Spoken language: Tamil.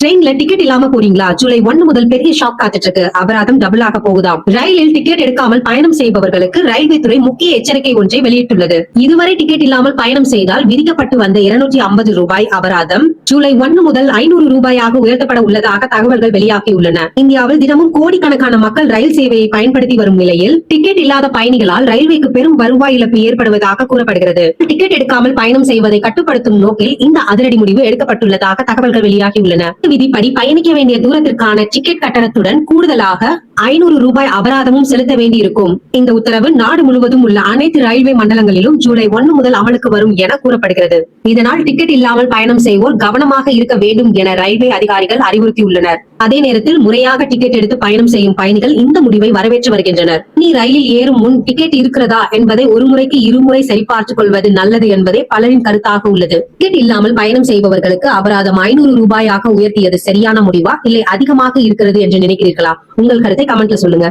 ட்ரெயின்ல டிக்கெட் இல்லாம போறீங்களா? ஜூலை 1 முதல் பெரிய ஷாக் காத்துட்டு இருக்கு. அபராதம் டபுள் ஆக போகுதாம். ரயிலில் டிக்கெட் எடுக்காமல் பயணம் செய்பவர்களுக்கு ரயில்வே துறை முக்கிய எச்சரிக்கை ஒன்றை வெளியிட்டுள்ளது. இதுவரை டிக்கெட் இல்லாமல் பயணம் செய்தால் விதிக்கப்பட்டு வந்த 250 ரூபாய் அபராதம் ஜூலை 1 முதல் 500 ரூபாயாக உயர்த்தப்பட உள்ளதாக தகவல்கள் வெளியாகியுள்ளன. இந்தியாவில் தினமும் கோடிக்கணக்கான மக்கள் ரயில் சேவையை பயன்படுத்தி வரும் நிலையில் டிக்கெட் இல்லாத பயணிகளால் ரயில்வேக்கு பெரும் வருவாய் இழப்பு ஏற்படுவதாக கூறப்படுகிறது. டிக்கெட் எடுக்காமல் பயணம் செய்வதை கட்டுப்படுத்தும் நோக்கில் இந்த அதிரடி முடிவு எடுக்கப்பட்டுள்ளதாக தகவல்கள் வெளியாகியுள்ளன. விதிப்படி பயணிக்க வேண்டிய தூரத்திற்கான டிக்கெட் கட்டணத்துடன் கூடுதலாக 500 ரூபாய் அபராதமும் செலுத்த வேண்டியிருக்கும். இந்த உத்தரவு நாடு முழுவதும் உள்ள அனைத்து ரயில்வே மண்டலங்களிலும் ஜூலை 1 முதல் அமலுக்கு வரும் என கூறப்படுகிறது. இதனால் டிக்கெட் இல்லாமல் பயணம் செய்வோர் கவனமாக இருக்க வேண்டும் என ரயில்வே அதிகாரிகள் அறிவுறுத்தியுள்ளனர். அதே நேரத்தில் முறையாக டிக்கெட் எடுத்து பயணம் செய்யும் பயணிகள் இந்த முடிவை வரவேற்று வருகின்றனர். நீ ரயிலில் ஏறும் முன் டிக்கெட் இருக்கிறதா என்பதை ஒரு முறைக்கு இருமுறை சரிபார்த்துக் கொள்வது நல்லது என்பதே பலரின் கருத்தாக உள்ளது. டிக்கெட் இல்லாமல் பயணம் செய்பவர்களுக்கு அபராதம் 500 ரூபாயாக உயர்த்தியது சரியான முடிவா இல்லை அதிகமாக இருக்கிறது என்று நினைக்கிறீர்களா? உங்கள் கருத்தை கமெண்ட்ல சொல்லுங்க.